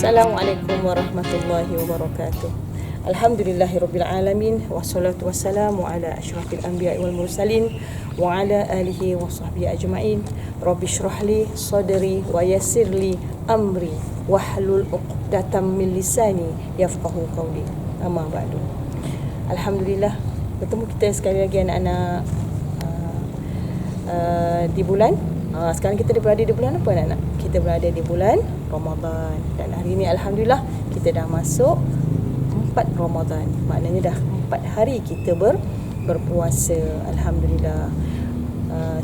Assalamualaikum warahmatullahi wabarakatuh. Alhamdulillahirabbil alamin wassalatu wassalamu ala asyrafil anbiya'i wal mursalin wa ala alihi wa sahbihi ajma'in. Rabbi shrahli sadri wa yassirli amri wahlul 'uqdatam min lisani yafqahu qawli. Amma ba'du. Alhamdulillah bertemu kita sekali lagi anak-anak di bulan sekarang kita berada di bulan apa anak-anak? Kita berada di bulan Ramadan dan hari ini alhamdulillah kita dah masuk 4 Ramadan. Maknanya dah 4 hari kita berpuasa. Alhamdulillah.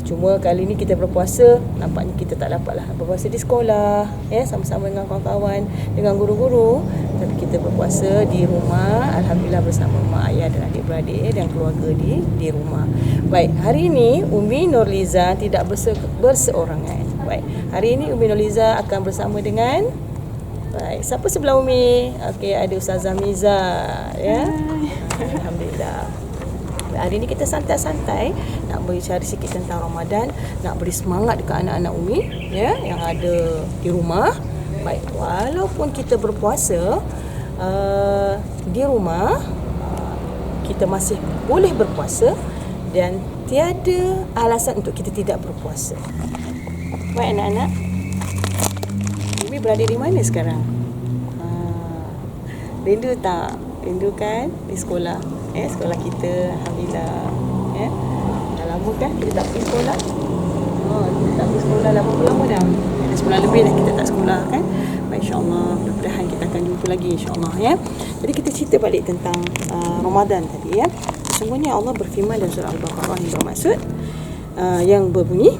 Cuma kali ni kita berpuasa, nampaknya kita tak dapatlah berpuasa di sekolah sama-sama dengan kawan-kawan, dengan guru-guru, tapi kita berpuasa di rumah alhamdulillah bersama mak ayah dan adik-beradik dan keluarga di rumah. Baik, hari ini Umi Nurliza tidak berseorangan. Baik, hari ini Umi Nurliza akan bersama dengan siapa sebelah Umi? Okey, ada Ustazah Miza ya. Alhamdulillah. Hari ni kita santai-santai nak berbicara sikit tentang Ramadan, nak beri semangat dekat anak-anak Umi ya yang ada di rumah. Baik, walaupun kita berpuasa di rumah, kita masih boleh berpuasa dan tiada alasan untuk kita tidak berpuasa. Baik anak-anak, Umi berada di mana sekarang? Rindu tak? Rindu kan di sekolah? Sekolah kita alhamdulillah dah lama kan kita tak pergi sekolah. Kita tak pergi sekolah lama dah. Ada sebulan lebih dah kita tak sekolah kan. Baik, insyaAllah mudah-mudahan kita akan jumpa lagi insyaAllah ya. Jadi kita cerita balik tentang Ramadan tadi ya. Sesungguhnya Allah berfirman dalam surah Al-Baqarah yang bermaksud yang berbunyi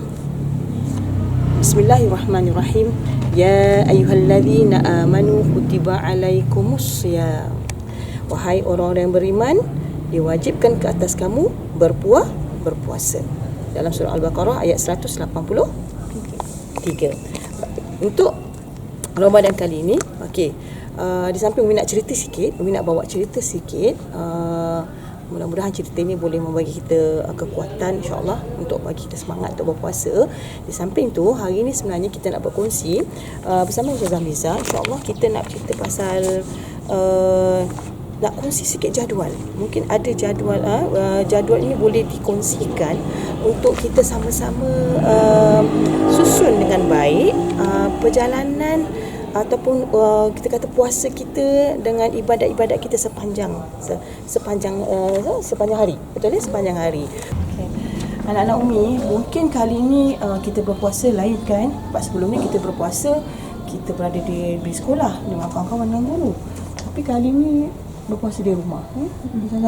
Bismillahirrahmanirrahim. Ya ayyuhallazina amanu kutiba alaikumus shiyam. Wahai orang-orang yang beriman, diwajibkan ke atas kamu berpuasa. Dalam surah Al-Baqarah ayat 183. Untuk Ramadan kali ini, di samping Umi nak cerita sikit, Umi nak bawa cerita sikit. Mudah-mudahan cerita ini boleh membagi kita kekuatan insya-Allah untuk bagi kita semangat untuk berpuasa. Di samping tu, hari ini sebenarnya kita nak berkongsi bersama Ustazah Miza. Insya-Allah kita nak cerita pasal nak kongsi sikit jadual. Mungkin ada jadual jadual ini boleh dikongsikan untuk kita sama-sama susun dengan baik perjalanan ataupun kita kata puasa kita dengan ibadat-ibadat kita sepanjang hari. Betul ya? Sepanjang hari. Okay. Anak-anak Umi, mungkin kali ini kita berpuasa lain kan? Sebab sebelum ni kita berpuasa, kita berada di sekolah dengan kawan-kawan dan guru. Tapi kali ni berpuasa di rumah.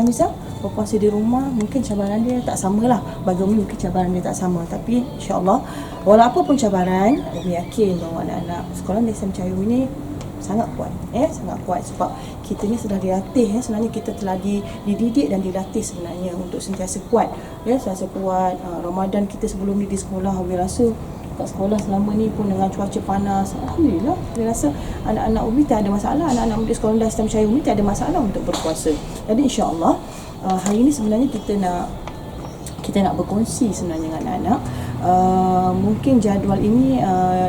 Bisa berpuasa di rumah, mungkin cabaran dia tak samalah. Bagi Umi mungkin cabaran dia tak sama, tapi insya-Allah walaupun pun cabaran, Umi yakin bahawa anak-anak sekolah Desa Mencari Umi ni sangat kuat. Sangat kuat sebab kita ni sudah dilatih sebenarnya kita telah dididik dan dilatih sebenarnya untuk sentiasa kuat. Sentiasa kuat. Ramadan kita sebelum ni di sekolah, Umi rasa kat sekolah selama ni pun dengan cuaca panas, alhamdulillah saya rasa anak-anak Umi tak ada masalah. Anak-anak Umi di sekolah Desa Mencari Umi tak ada masalah untuk berpuasa. Jadi insya-Allah hari ini sebenarnya kita nak berkongsi sebenarnya dengan anak-anak. Mungkin jadual ini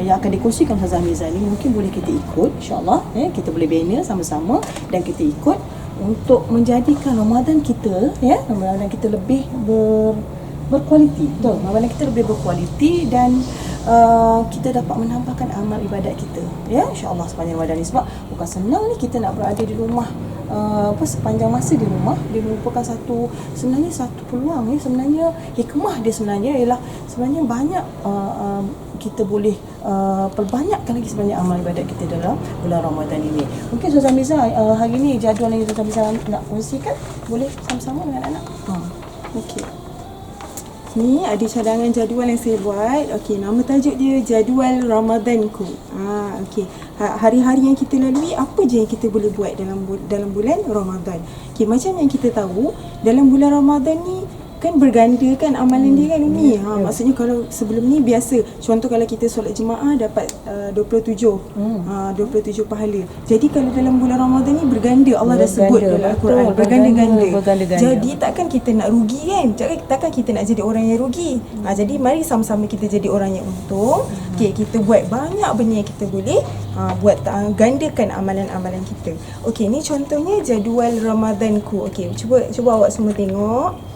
yang akan dikongsikan Ustazah Miza ni mungkin boleh kita ikut insya-Allah. Kita boleh bina sama-sama dan kita ikut untuk menjadikan Ramadan kita Ramadan kita lebih berkualiti. Betul, Ramadan kita lebih berkualiti dan kita dapat menambahkan amal ibadat kita insya-Allah sepanjang Ramadan ni. Sebab bukan senang ni kita nak berada di rumah sepanjang masa di rumah. Dia merupakan satu peluang sebenarnya. Hikmah dia sebenarnya ialah sebenarnya banyak kita boleh perbanyakkan lagi sebenarnya amal ibadat kita dalam bulan Ramadan ini. Mungkin Ustazah Miza hari ni jadual yang Ustazah Miza nak kongsikan boleh sama-sama dengan anak. Okey. Ni ada cadangan jadual yang saya buat. Okey, nama tajuk dia jadual Ramadanku. Okey. Hari-hari yang kita lalui, apa je yang kita boleh buat dalam bulan Ramadan. Okey, macam yang kita tahu, dalam bulan Ramadan ni kan berganda kan amalan dia kan Umi. Maksudnya kalau sebelum ni biasa, contoh kalau kita solat jemaah dapat 27 27 pahala. Jadi kalau dalam bulan Ramadan ni berganda, Allah dah sebut dalam Al-Quran, berganda-ganda. Jadi takkan kita nak rugi kan? Takkan kita nak jadi orang yang rugi. Jadi mari sama-sama kita jadi orang yang untung. Okey, kita buat banyak benda yang kita boleh buat, gandakan amalan-amalan kita. Okey, ni contohnya jadual Ramadanku. Okey, cuba awak semua tengok.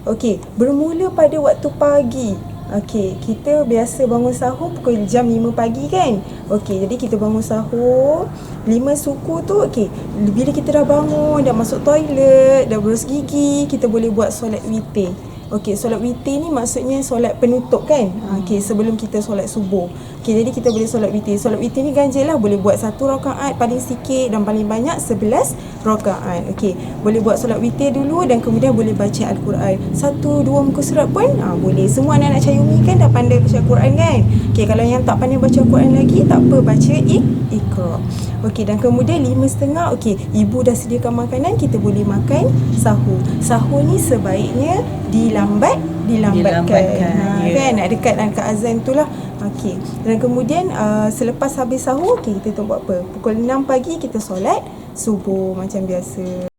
Okey, bermula pada waktu pagi. Okey, kita biasa bangun sahur pukul jam 5 pagi kan? Okey, jadi kita bangun sahur 5 suku tu. Okey, bila kita dah bangun, dah masuk toilet, dah berus gigi, kita boleh buat solat witir. Okey, solat witir ni maksudnya solat penutup kan? Okey, sebelum kita solat subuh. Okey, jadi kita boleh solat witir. Solat witir ni ganjil lah, boleh buat 1 rakaat paling sikit dan paling banyak 11 rakaat. Okey, boleh buat solat witir dulu dan kemudian boleh baca Al-Quran. 1, 2 muka surat pun boleh. Semua anak-anak Cayumi kan dah pandai baca Al-Quran kan? Okey, kalau yang tak pandai baca Al-Quran lagi, tak apa, baca Iqra. Okey, dan kemudian 5.30, okey, ibu dah sediakan makanan, kita boleh makan sahur. Sahur ni sebaiknya dilambatkan. Kan nak dekat azan tu lah. Okey, dan kemudian selepas habis sahur, okey, kita tu buat apa? Pukul 6 pagi kita solat subuh macam biasa.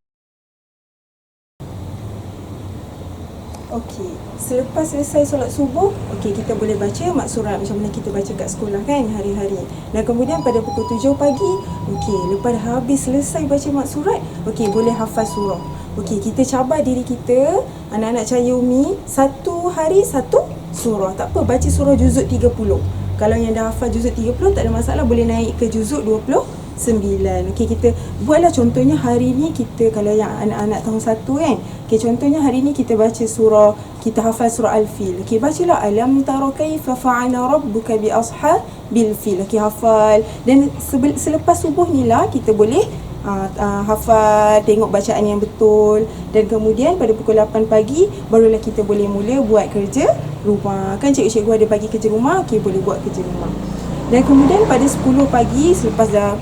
Okey, selepas selesai solat subuh, okey, kita boleh baca maksurat macam mana kita baca kat sekolah kan hari-hari. Dan kemudian pada pukul 7 pagi, okey, lepas habis selesai baca maksurat, okey, boleh hafaz surah. Okey, kita cabar diri kita, anak-anak Cayumi, satu hari satu surah. Tak apa, baca surah juzuk 30. Kalau yang dah hafal juzuk 30, tak ada masalah, boleh naik ke juzuk 29. Okey, kita buatlah contohnya hari ni kita, kalau yang anak-anak tahun 1 kan. Okey, contohnya hari ni kita baca surah, kita hafal surah Al-Fil. Okey, bacalah alam tara kaifa fa'ala rabbuka bi ashabil fil. Okey, hafal. Dan selepas subuh ni lah kita boleh hafal, tengok bacaan yang betul. Dan kemudian pada pukul 8 pagi barulah kita boleh mula buat kerja rumah. Kan cikgu-cikgu ada bagi kerja rumah, okey, boleh buat kerja rumah. Dan kemudian pada 10 pagi selepas dah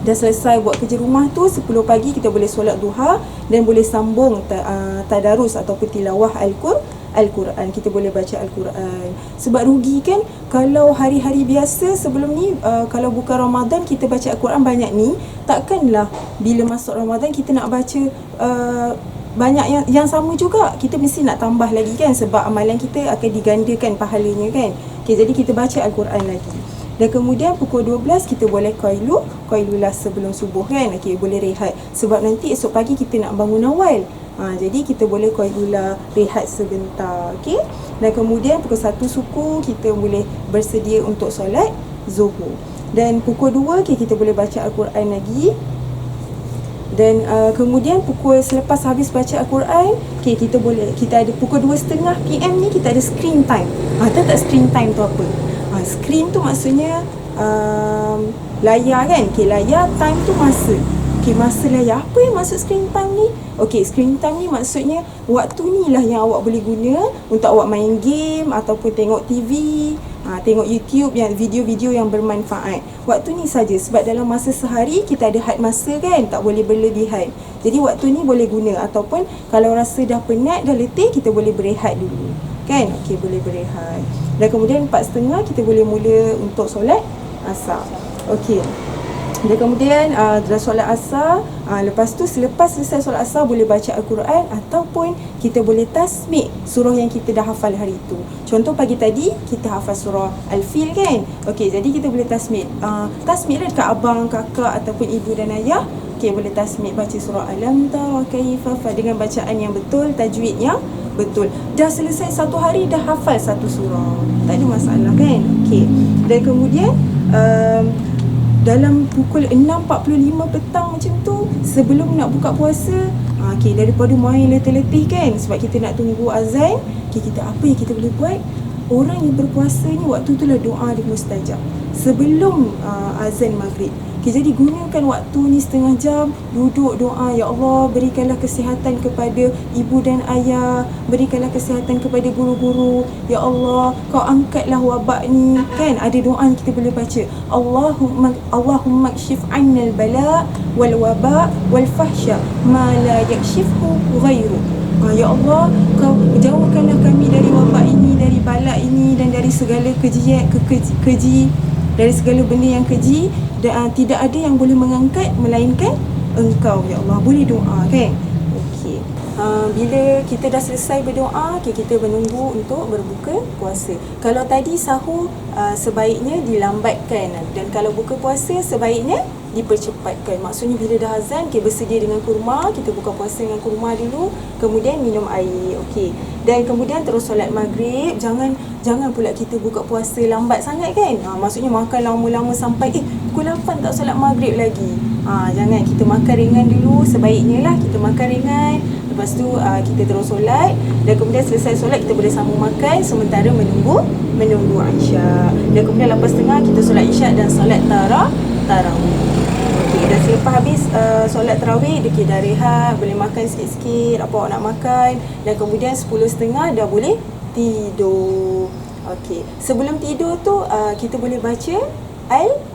selesai buat kerja rumah tu, 10 pagi kita boleh solat duha dan boleh sambung tadarus ataupun tilawah Al-Quran. Kita boleh baca Al-Quran. Sebab rugi kan kalau hari-hari biasa sebelum ni, kalau bukan Ramadan kita baca Al-Quran banyak ni, takkanlah bila masuk Ramadan kita nak baca banyak yang sama juga. Kita mesti nak tambah lagi kan, sebab amalan kita akan digandakan pahalanya kan. Okay, jadi kita baca Al-Quran lagi. Dan kemudian pukul 12 kita boleh qailulah sebelum subuh kan. Okey, boleh rehat sebab nanti esok pagi kita nak bangun awal. Jadi kita boleh qailulah, rehat sebentar. Okey. Dan kemudian pukul 1 suku kita boleh bersedia untuk solat Zuhur. Dan pukul 2 kita boleh baca Al-Quran lagi. Dan kemudian selepas habis baca Al-Quran, kita ada pukul 2.30 PM ni kita ada screen time. Tahu tak screen time tu apa? Screen tu maksudnya layar kan. Layar, time tu masa. Masa layar. Apa yang maksud screen time ni? Screen time ni maksudnya waktu ni lah yang awak boleh guna untuk awak main game ataupun tengok TV, tengok YouTube, yang video-video yang bermanfaat. Waktu ni saja, sebab dalam masa sehari kita ada had masa kan, tak boleh berlebihan. Jadi waktu ni boleh guna, ataupun kalau rasa dah penat, dah letih, kita boleh berehat dulu kan. Boleh berehat. Dan kemudian 4.30 kita boleh mula untuk solat asar. Dan kemudian dah solat asar, lepas tu selepas selesai solat asar boleh baca Al-Quran ataupun kita boleh tasmik surah yang kita dah hafal hari itu. Contoh pagi tadi kita hafal surah Al-Fil kan. Jadi kita boleh tasmik. Tasmiklah dekat abang, kakak ataupun ibu dan ayah. Boleh tasmik baca surah Alam Tara Kaifa dengan bacaan yang betul, tajwid yang betul. Dah selesai satu hari dah hafal satu surah. Tak ada masalah kan. Dan kemudian dalam pukul 6.45 petang macam tu, sebelum nak buka puasa, daripada main letih-letih kan, sebab kita nak tunggu azan, kita apa yang kita boleh buat? Orang yang berpuasa ni waktu tu lah doa dia mustajab sebelum azan maghrib. Jadi gunakan waktu ni setengah jam, duduk doa, ya Allah berikanlah kesihatan kepada ibu dan ayah, berikanlah kesihatan kepada guru-guru, ya Allah kau angkatlah wabak ni kan. Ada doa yang kita boleh baca, Allahumma kshif 'annal bala wal waba wal fahsya ma la yakshifhu ghairu. Ya Allah, kau jauhkanlah kami dari wabak ini, dari bala ini, dan dari segala keji, dari segala benda yang keji, dan tidak ada yang boleh mengangkat melainkan Engkau ya Allah. Boleh doa kan? Okey. Bila kita dah selesai berdoa, kita menunggu untuk berbuka puasa. Kalau tadi sahur sebaiknya dilambatkan, dan kalau buka puasa sebaiknya dipercepatkan. Maksudnya bila dah azan, bersedia dengan kurma, kita buka puasa dengan kurma dulu, kemudian minum air. Okey. Dan kemudian terus solat maghrib. Jangan pula kita buka puasa lambat sangat kan. Maksudnya makan lama-lama sampai pukul 8 tak solat maghrib lagi. Jangan, kita makan ringan dulu, sebaiknya lah kita makan ringan. Lepas tu kita terus solat, dan kemudian selesai solat kita boleh sambung makan sementara menunggu Isyak. Dan kemudian lepas tengah kita solat Isyak dan solat tarawih. Okey, dan selepas habis solat tarawih, dah rehat, boleh makan sikit-sikit apa awak nak makan, dan kemudian 10.30 dah boleh tidur. Okey, sebelum tidur tu kita boleh baca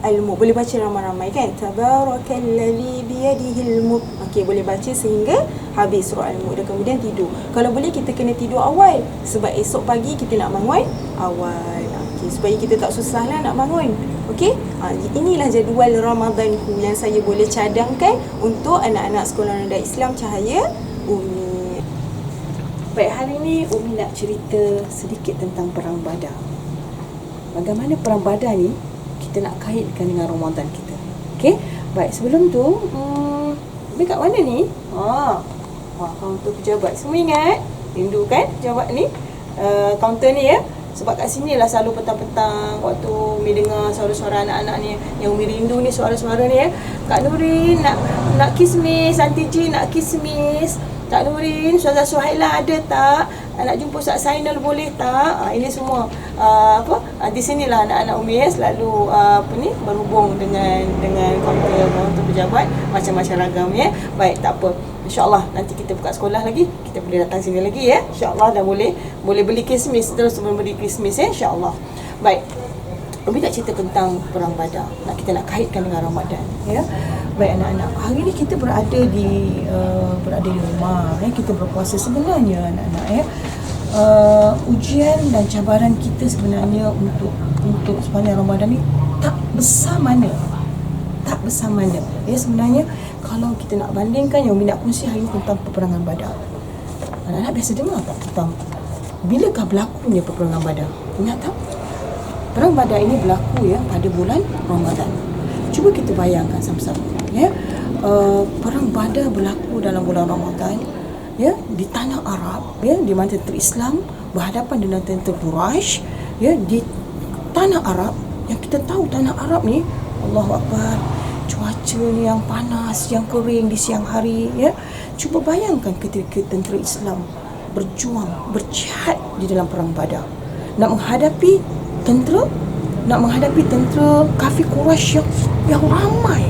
Al-Mulk, boleh baca ramai-ramai kan, tabarakalladzi biyadihil mulk. Okey, boleh baca sehingga habis surah Al-Mulk, dan kemudian tidur. Kalau boleh kita kena tidur awal, sebab esok pagi kita nak bangun awal. Okey, supaya kita tak susahlah nak bangun. Okey, inilah jadual Ramadanku yang saya boleh cadangkan untuk anak-anak sekolah rendah Islam Cahaya Umi. Baik, hari ni Umi nak cerita sedikit tentang Perang Badar. Bagaimana Perang Badar ni kita nak kaitkan dengan Ramadan kita. Okey, baik, sebelum tu Umi kat mana ni? Kaunter pejabat. Semua ingat? Rindu kan pejabat ni? Kaunter ni ya. Sebab kat sini lah selalu petang-petang waktu Umi dengar suara-suara anak-anak ni, yang Umi rindu ni, suara-suara ni ya. Kak Nurin nak kismis, Aunty Jin nak kismis. Kak Nurin, Ustazah Suhaila ada tak? Nak jumpa Ustaz Sainal boleh tak? Ini semua di sinilah anak-anak Umi ya, selalu berhubung dengan kaunter pejabat macam-macam ragam ya. Baik, tak apa. InsyaAllah nanti kita buka sekolah lagi, kita boleh datang sini lagi ya. InsyaAllah dah boleh beli kismis, terus membeli kismis ya, insyaAllah. Baik, Umi nak cerita tentang Perang Badar. Kita nak kaitkan dengan Ramadan ya. Baik anak-anak, hari ni kita berada di rumah ya. Kita berpuasa sebenarnya anak-anak ya. Ujian dan cabaran kita sebenarnya untuk sepanjang Ramadan ni tak besar mana ya. Sebenarnya kalau kita nak bandingkan, yang Umi nak kongsi hari ini tentang peperangan Badar. Anak-anak biasa dengar tak tentang bilakah berlakunya peperangan Badar? Ingat tak? Perang Badar ini berlaku ya pada bulan Ramadan. Cuba kita bayangkan sama-sama ya. Perang Badar berlaku dalam bulan Ramadan ya, di tanah Arab ya, di mana tentera Islam berhadapan dengan tentera Quraisy ya, di tanah Arab. Yang kita tahu tanah Arab ni, Allahu Akbar, cuaca ni yang panas, yang kering di siang hari ya. Cuba bayangkan ketika tentera Islam berjuang, berjihad di dalam perang Badar, nak menghadapi tentera kafir Quraisy yang ramai.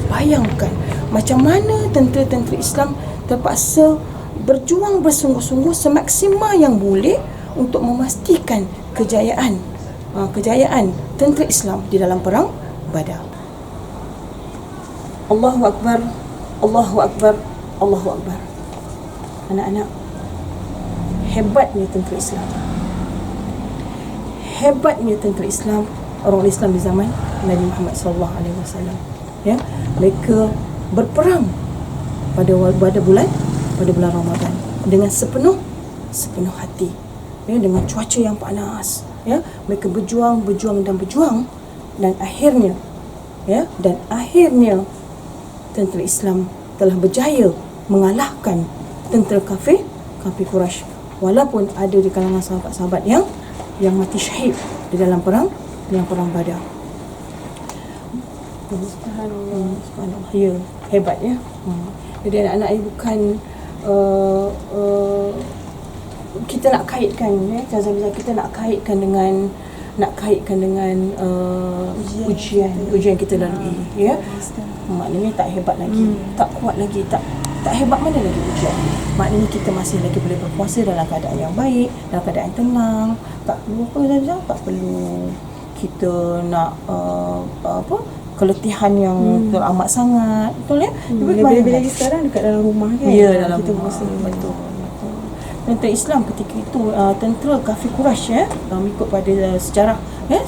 Bayangkan macam mana tentera-tentera Islam terpaksa berjuang bersungguh-sungguh semaksimal yang boleh untuk memastikan kejayaan tentera Islam di dalam perang Badar. Allahu Akbar, Allahu Akbar, Allahu Akbar. Anak-anak, hebatnya tentera Islam. Hebatnya tentera Islam, orang Islam di zaman Nabi Muhammad SAW. Ya, mereka berperang pada bulan Ramadan dengan sepenuh hati. Ya, dengan cuaca yang panas. Ya, mereka berjuang dan akhirnya tentera Islam telah berjaya mengalahkan tentera kafir Quraisy. Walaupun ada di kalangan sahabat-sahabat yang mati syahid di dalam perang Badar. Subhanallah. Ya, hebat ya. Jadi anak-anak ini bukan kita nak kaitkan ya, kita nak kaitkan dengan ujian kita lalui ya. Maknanya tak hebat lagi, tak kuat lagi, tak hebat mana lagi ujian. Maknanya kita masih lagi boleh berpuasa dalam keadaan yang baik, dalam keadaan tenang. Tak perlu tak perlu kita nak keletihan yang teramat sangat, betul ya? Lebih-lebih lagi sekarang dekat dalam rumah kan. Ya, dalam kita rumah. puasa. Betul. tentera Islam ketika itu, tentera kafir Quraisy, mengikut pada sejarah,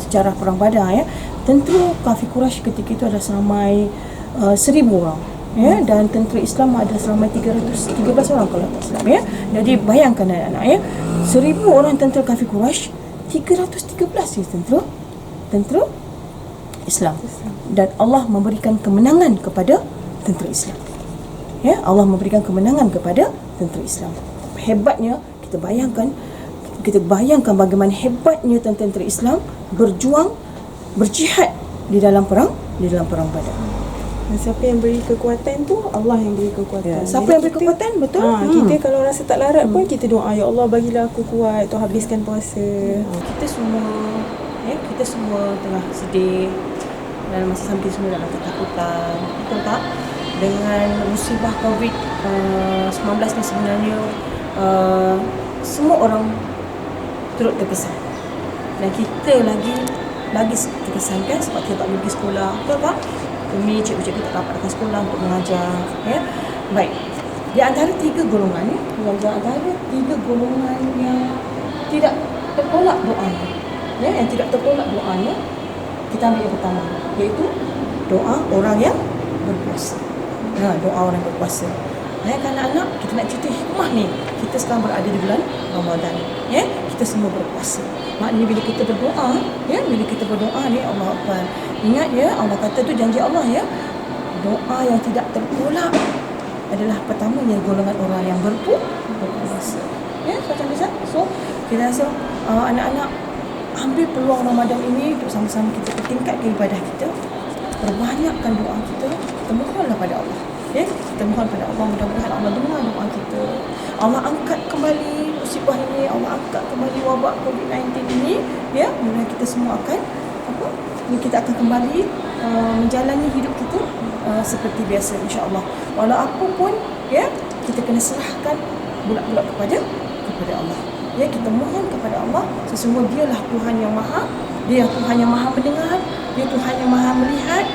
sejarah perang Badar, tentera kafir Quraisy ketika itu ada seramai 1,000 orang, dan tentera Islam ada seramai 313 orang kalau tak silap, Jadi bayangkan anak-anak, 1,000 orang tentera kafir Quraisy, 313 tentera Islam, dan Allah memberikan kemenangan kepada tentera Islam. Allah memberikan kemenangan kepada tentera Islam. Hebatnya, kita bayangkan bagaimana hebatnya tentera Islam berjuang, berjihad di dalam perang Badar. Dan siapa yang beri kekuatan tu, Allah yang beri kekuatan. Siapa yang beri kekuatan? Betul. Kita kalau rasa tak larat pun kita doa, ya Allah bagilah aku kuat untuk habiskan puasa. Kita semua tengah sedih dan masa sampai semua dalam ketakutan, betul tak? Dengan musibah COVID-19 ni sebenarnya semua orang turut terkesan, dan kita lagi terkesan kan, sebab kita tak boleh pergi sekolah, betul tak? Umi, cikgu-cikgu tak dapat datang sekolah untuk mengajar, Baik, di antara 3 golongan yang tidak tertolak doanya, yang tidak tertolak doanya, kita ambil yang pertama, iaitu doa orang yang berpuasa. Doa orang yang berpuasa. Anak-anak, kita nak cerita hikmah ni. Kita sekarang berada di bulan Ramadan, kita semua berpuasa. Maknanya bila kita berdoa, ni Allah Akbar. Ingat Allah kata tu janji Allah, doa yang tidak tertolak adalah pertamanya golongan orang yang berpuasa. So kita rasa anak-anak ambil peluang Ramadan ini untuk sama-sama kita tingkatkan ibadah kita, perbanyakkan doa kita, kita mohonlah pada Allah. Kita mohon pada Allah, mudah-mudahan Allah dengar doa kita. Allah angkat kembali musibah ini, Allah angkat kembali wabak COVID-19 ini, mudah kita semua akan kita akan kembali menjalani hidup kita seperti biasa, insya-Allah. Walau apa pun, kita kena serahkan bulat-bulat kepada Allah. Kita mohon kepada Allah, sesungguhnya Dialah Tuhan yang Maha, Dia Tuhan yang Maha mendengar, Dia Tuhan yang Maha melihat,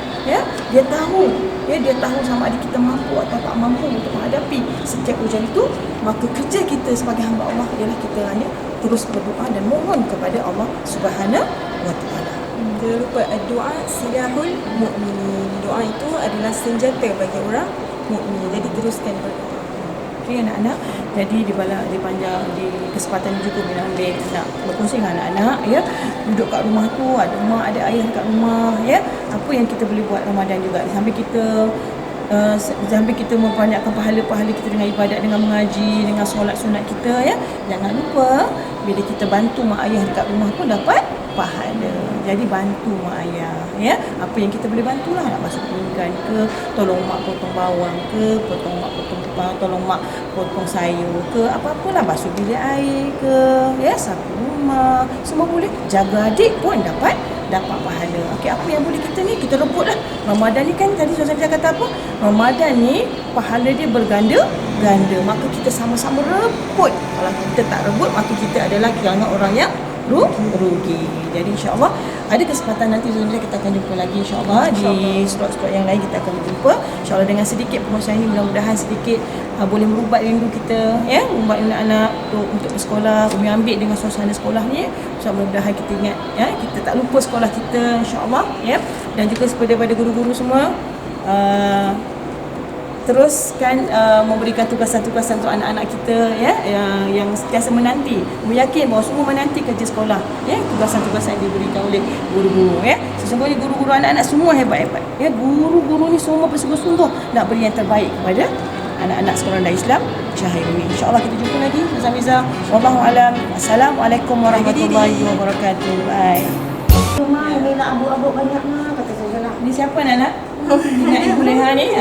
Dia tahu, Dia tahu sama ada kita mampu atau tak mampu untuk menghadapi setiap ujian itu. Maka kerja kita sebagai hamba Allah ialah kita hanya terus berdoa dan mohon kepada Allah Subhanahu wa taala. Jangan lupa, doa silahul mukminin. Doa itu adalah senjata bagi orang mukmin. Jadi teruskan berdoa. Okey anak-anak, jadi di kesempatan juga bila ambil nak berkongsi dengan anak-anak, duduk kat rumah tu, ada mak ada ayah kat rumah, apa yang kita boleh buat Ramadan juga sambil kita membanyakkan pahala-pahala kita dengan ibadat, dengan mengaji, dengan solat sunat kita, jangan lupa bila kita bantu mak ayah dekat rumah pun dapat pahala. Jadi bantu mak ayah, apa yang kita boleh bantulah, nak basuh pinggan ke, tolong mak potong bawang ke, tolong mak potong sayur ke, apa-apalah, basuh bilik air ke, sapu rumah, semua boleh. Jaga adik pun dapat pahala. Okey, apa yang boleh kita rebutlah. Ramadan ni kan tadi Ustazah kata apa? Ramadan ni pahala dia berganda-ganda. Maka kita sama-sama rebut. Kalau kita tak rebut, maka kita adalah kalangan orang yang rugi. Jadi insya-Allah ada kesempatan nanti kita akan jumpa lagi insya-Allah di slot-slot yang lain, kita akan berjumpa insya-Allah dengan sedikit perkongsian ini, mudah-mudahan sedikit boleh merubat rindu kita, merubat anak-anak untuk bersekolah, Umi ambil dengan suasana sekolah ni. Mudah-mudahan kita ingat, kita tak lupa sekolah kita insya-Allah, dan juga kepada guru-guru semua, teruskan memberikan tugasan-tugasan untuk anak-anak kita, yang sentiasa menanti. Kami yakin bahawa semua menanti kerja sekolah, tugasan-tugasan yang diberikan oleh guru-guru, sesungguhnya guru-guru anak-anak semua hebat-hebat, guru-guru ni semua bersungguh-sungguh nak beri yang terbaik kepada anak-anak sekolah rendah Islam Syahir Umi. InsyaAllah kita jumpa lagi. Ustazah Miza, wallahu alam. Assalamualaikum warahmatullahi wabarakatuh. Bye. Mak, ini nak abu-abu banyak nak, kata saya lah. Ni siapa nak? Ingat Ibu Leha ni?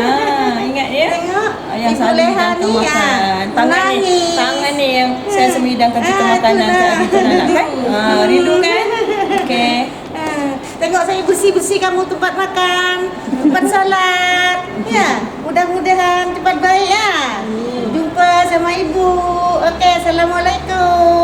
Ingat dia? Tengok. Yang Ibu selalu Leha hidangkan ni, makan. menangis. Tangan ni yang saya semidangkan kita makanan saat kita nak kan? Rindu kan? Okey. Tengok saya bersih-bersih kamu tempat makan, tempat salat. Mudah-mudahan cepat baik ya. Jumpa sama ibu. Okey, assalamualaikum.